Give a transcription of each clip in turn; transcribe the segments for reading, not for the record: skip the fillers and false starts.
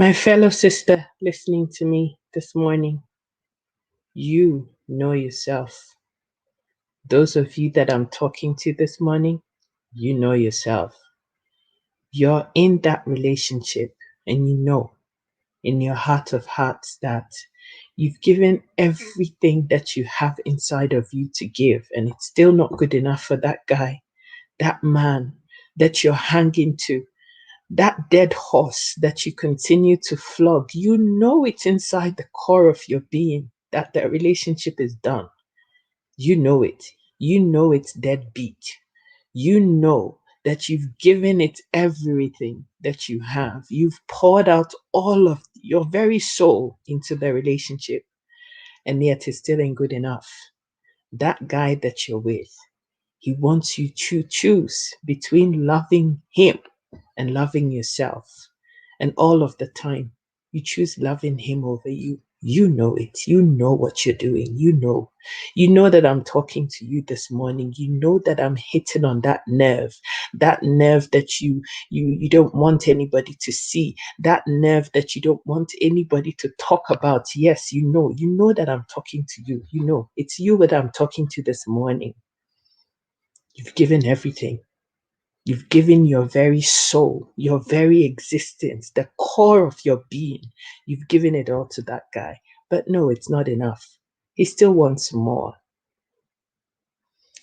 My fellow sister listening to me this morning, you know yourself. Those of you that I'm talking to this morning, you know yourself. You're in that relationship and you know in your heart of hearts that you've given everything that you have inside of you to give, and it's still not good enough for that guy, that man that you're hanging to, that dead horse that you continue to flog. You know it's inside the core of your being that that relationship is done. You know it. You know it's deadbeat. You know that you've given it everything that you have. You've poured out all of your very soul into the relationship, and yet it still ain't good enough. That guy that you're with, he wants you to choose between loving him and loving yourself. And all of the time, you choose loving him over you. You know it. You know what you're doing. You know. You know that I'm talking to you this morning. You know that I'm hitting on that nerve that you don't want anybody to see, that nerve that you don't want anybody to talk about. Yes, you know that I'm talking to you. You know, it's you that I'm talking to this morning. You've given everything. You've given your very soul, your very existence, the core of your being. You've given it all to that guy. But no, it's not enough. He still wants more.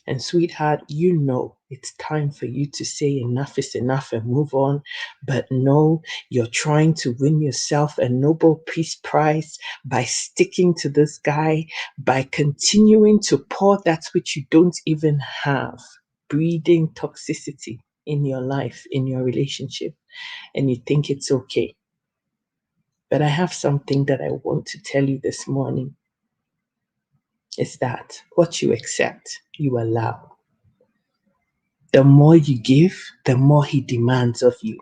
And sweetheart, you know it's time for you to say enough is enough and move on. But no, you're trying to win yourself a Nobel Peace Prize by sticking to this guy, by continuing to pour that which you don't even have, breeding toxicity in your life, in your relationship, and you think it's okay. But I have something that I want to tell you this morning is that what you accept, you allow. The more you give, the more he demands of you.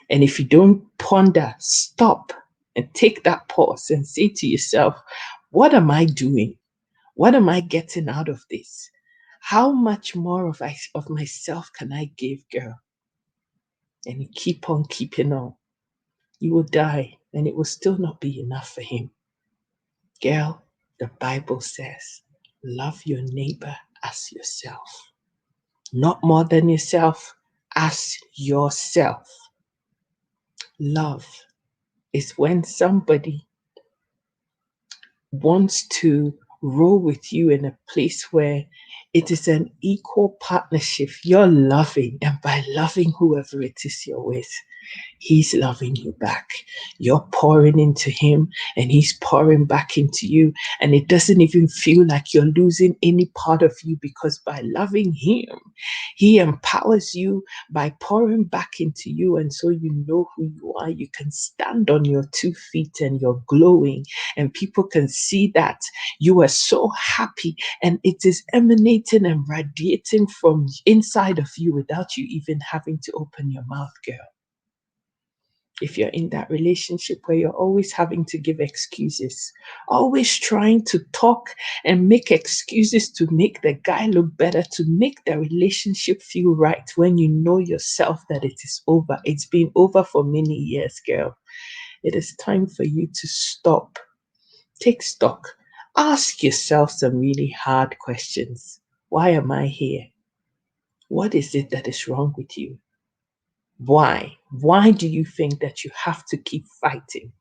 And if you don't ponder, stop and take that pause and say to yourself, what am I doing? What am I getting out of this? How much more of myself can I give, girl? And you keep on keeping on. You will die and it will still not be enough for him. Girl, the Bible says, love your neighbor as yourself. Not more than yourself, as yourself. Love is when somebody wants to roll with you in a place where it is an equal partnership. You're loving, and by loving whoever it is you're with, he's loving you back. You're pouring into him and he's pouring back into you. And it doesn't even feel like you're losing any part of you, because by loving him, he empowers you by pouring back into you. And so you know who you are. You can stand on your 2 feet and you're glowing, and people can see that you are so happy, and it is emanating and radiating from inside of you without you even having to open your mouth, girl. If you're in that relationship where you're always having to give excuses, always trying to talk and make excuses to make the guy look better, to make the relationship feel right, when you know yourself that it is over. It's been over for many years, girl. It is time for you to stop. Take stock. Ask yourself some really hard questions. Why am I here? What is it that is wrong with you? Why? Why do you think that you have to keep fighting?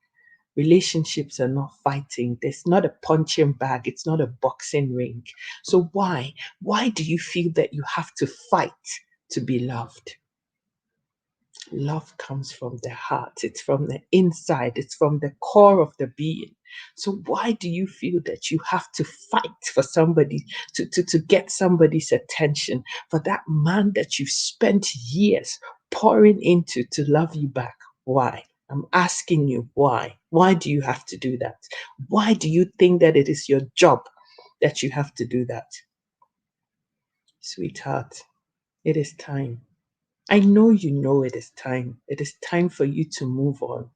Relationships are not fighting. There's not a punching bag. It's not a boxing ring. So why? Why do you feel that you have to fight to be loved? Love comes from the heart. It's from the inside. It's from the core of the being. So why do you feel that you have to fight for somebody, to get somebody's attention, for that man that you've spent years pouring into to love you back? Why? I'm asking you why. Why do you have to do that? Why do you think that it is your job that you have to do that? Sweetheart, it is time. I know you know it is time. It is time for you to move on.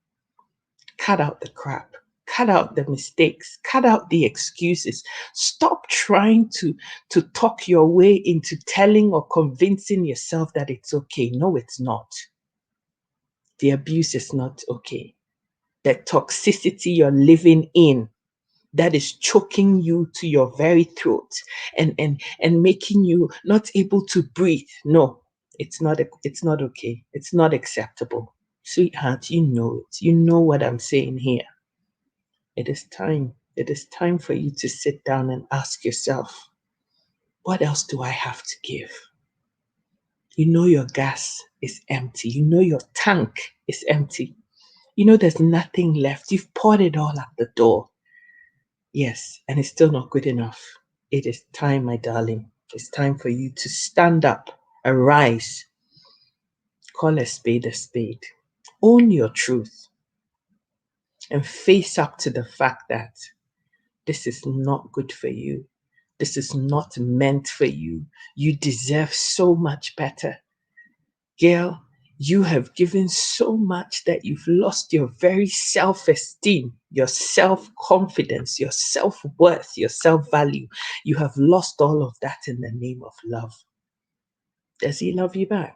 Cut out the crap. Cut out the mistakes. Cut out the excuses. Stop trying to talk your way into telling or convincing yourself that it's okay. No, it's not. The abuse is not okay. The toxicity you're living in, that is choking you to your very throat and making you not able to breathe. No, it's not okay. It's not acceptable. Sweetheart, you know it. You know what I'm saying here. It is time. It is time for you to sit down and ask yourself, what else do I have to give? You know your gas is empty. You know your tank is empty. You know there's nothing left. You've poured it all out the door. Yes, and it's still not good enough. It is time, my darling. It's time for you to stand up, arise, call a spade a spade, own your truth, and face up to the fact that this is not good for you. This is not meant for you. You deserve so much better. Girl, you have given so much that you've lost your very self esteem, your self confidence, your self worth, your self value. You have lost all of that in the name of love. Does he love you back?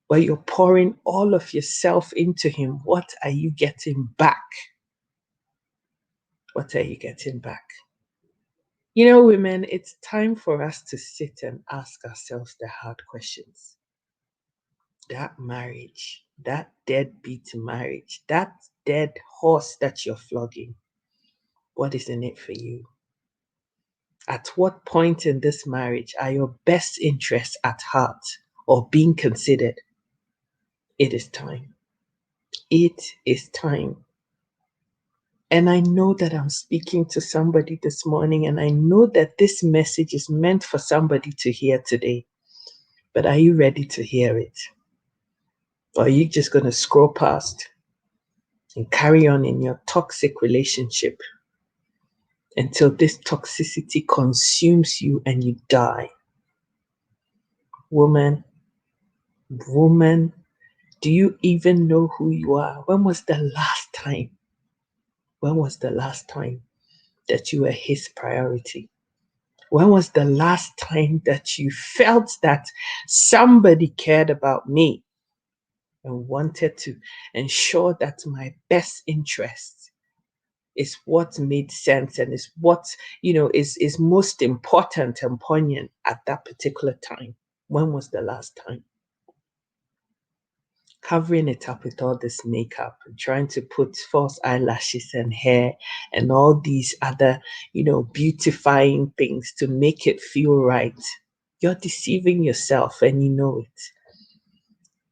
While you're pouring all of yourself into him, what are you getting back? What are you getting back? You know, women, it's time for us to sit and ask ourselves the hard questions. That marriage, that deadbeat marriage, that dead horse that you're flogging, what is in it for you? At what point in this marriage are your best interests at heart or being considered? It is time. It is time. And I know that I'm speaking to somebody this morning, and I know that this message is meant for somebody to hear today. But are you ready to hear it? Or are you just going to scroll past and carry on in your toxic relationship until this toxicity consumes you and you die? Woman, do you even know who you are? When was the last time? When was the last time that you were his priority? When was the last time that you felt that somebody cared about me and wanted to ensure that my best interest is what made sense and is what, is most important and poignant at that particular time? When was the last time? Covering it up with all this makeup and trying to put false eyelashes and hair and all these other, beautifying things to make it feel right. You're deceiving yourself and you know it.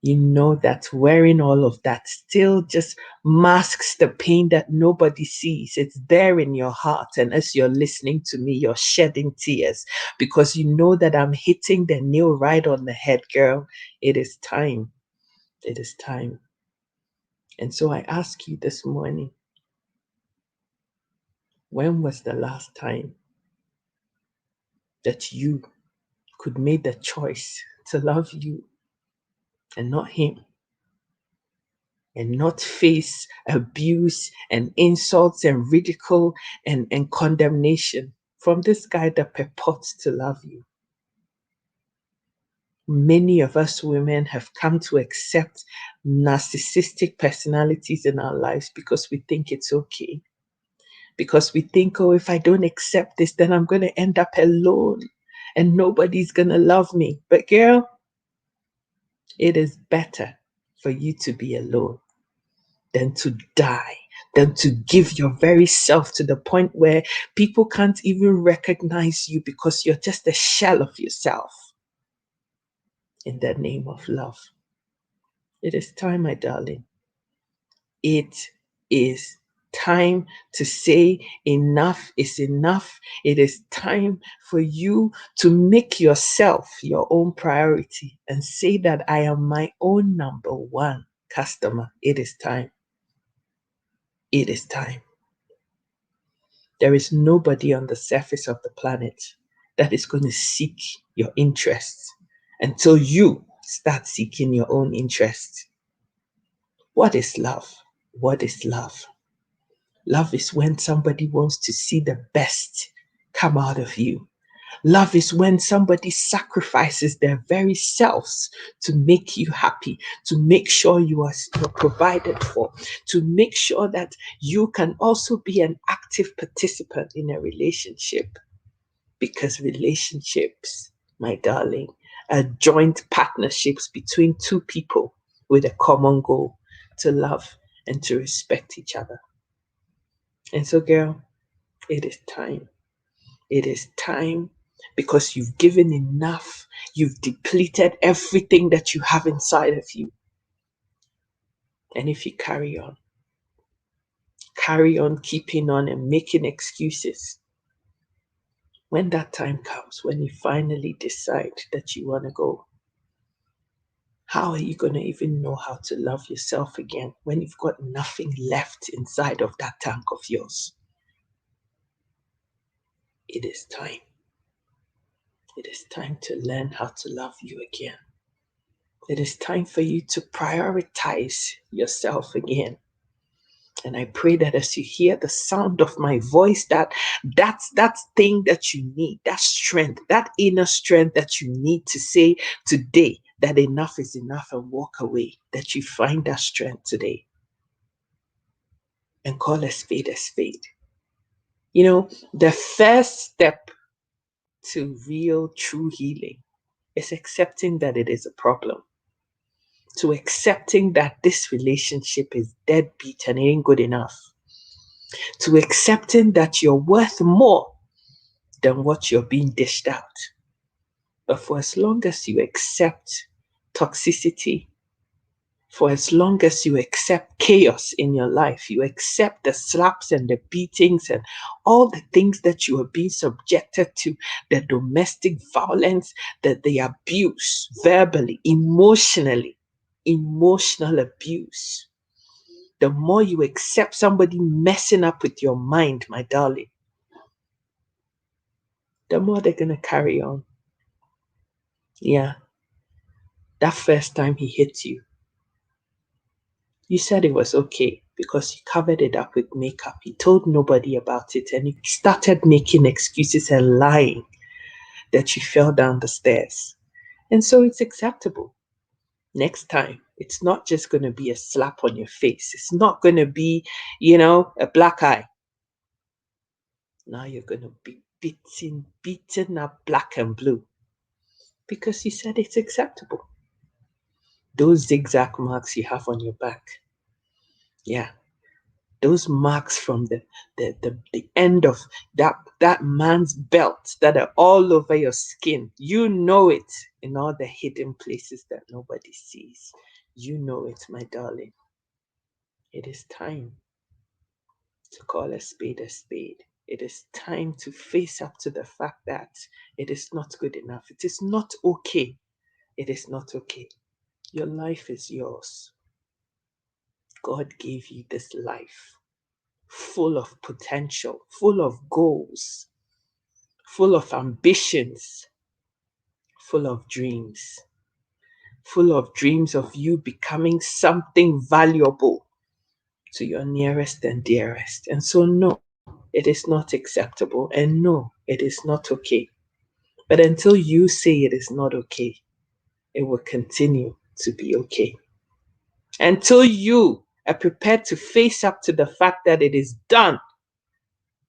You know that wearing all of that still just masks the pain that nobody sees. It's there in your heart. And as you're listening to me, you're shedding tears because you know that I'm hitting the nail right on the head, girl. It is time. It is time. And so I ask you this morning, when was the last time that you could make the choice to love you and not him? And not face abuse and insults and ridicule and condemnation from this guy that purports to love you. Many of us women have come to accept narcissistic personalities in our lives because we think it's okay. Because we think, oh, if I don't accept this, then I'm going to end up alone and nobody's going to love me. But girl, it is better for you to be alone than to die, than to give your very self to the point where people can't even recognize you because you're just a shell of yourself. In the name of love. It is time, my darling. It is time to say enough is enough. It is time for you to make yourself your own priority and say that I am my own number one customer. It is time. It is time. There is nobody on the surface of the planet that is going to seek your interests until you start seeking your own interests. What is love? What is love? Love is when somebody wants to see the best come out of you. Love is when somebody sacrifices their very selves to make you happy, to make sure you're provided for, to make sure that you can also be an active participant in a relationship. Because relationships, my darling, are joint partnerships between two people with a common goal to love and to respect each other. And so, girl, it is time. It is time because you've given enough. You've depleted everything that you have inside of you. And if you carry on keeping on and making excuses, when that time comes, when you finally decide that you want to go, how are you going to even know how to love yourself again when you've got nothing left inside of that tank of yours? It is time. It is time to learn how to love you again. It is time for you to prioritize yourself again. And I pray that as you hear the sound of my voice, that's thing that you need, that strength, that inner strength that you need to say today that enough is enough and walk away, that you find that strength today and call a spade a spade. You know, the first step to real true healing is accepting that it is a problem, to accepting that this relationship is deadbeat and it ain't good enough, to accepting that you're worth more than what you're being dished out. But for as long as you accept toxicity, for as long as you accept chaos in your life, you accept the slaps and the beatings and all the things that you are being subjected to, the domestic violence, the abuse, verbally, emotionally, emotional abuse. The more you accept somebody messing up with your mind, my darling, the more they're going to carry on. Yeah. That first time he hit you, you said it was okay because you covered it up with makeup. You told nobody about it and you started making excuses and lying that you fell down the stairs. And so it's acceptable. Next time, it's not just going to be a slap on your face. It's not going to be, a black eye. Now you're going to be beaten up black and blue because you said it's acceptable. Those zigzag marks you have on your back. Yeah. Those marks from the end of that man's belt that are all over your skin. You know it in all the hidden places that nobody sees. You know it, my darling. It is time to call a spade a spade. It is time to face up to the fact that it is not good enough. It is not okay. It is not okay. Your life is yours. God gave you this life full of potential, full of goals, full of ambitions, full of dreams of you becoming something valuable to your nearest and dearest. And so, no, it is not acceptable. And no, it is not okay. But until you say it is not okay, it will continue to be okay. Until you are prepared to face up to the fact that it is done,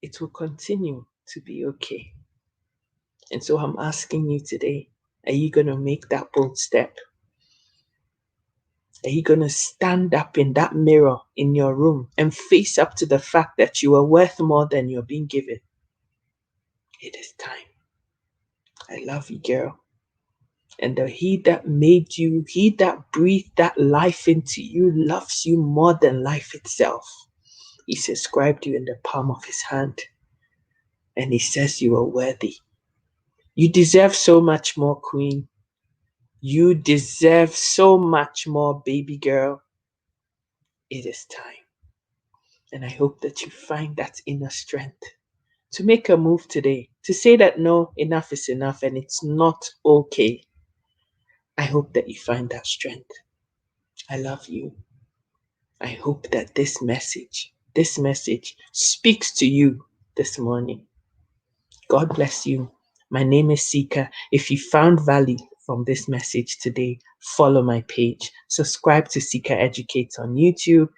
it will continue to be okay. And so I'm asking you today, are you going to make that bold step? Are you going to stand up in that mirror in your room and face up to the fact that you are worth more than you're being given? It is time. I love you, girl. And he that made you, he that breathed that life into you, loves you more than life itself. He's inscribed you in the palm of his hand. And he says you are worthy. You deserve so much more, queen. You deserve so much more, baby girl. It is time. And I hope that you find that inner strength to make a move today, to say that no, enough is enough and it's not okay. I hope that you find that strength. I love you. I hope that this message speaks to you this morning. God bless you. My name is Sika. If you found value from this message today, follow my page. Subscribe to Sika Educates on YouTube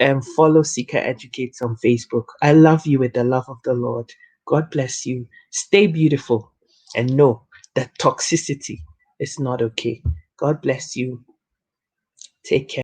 and follow Sika Educates on Facebook. I love you with the love of the Lord. God bless you. Stay beautiful and know that toxicity is not okay. God bless you. Take care.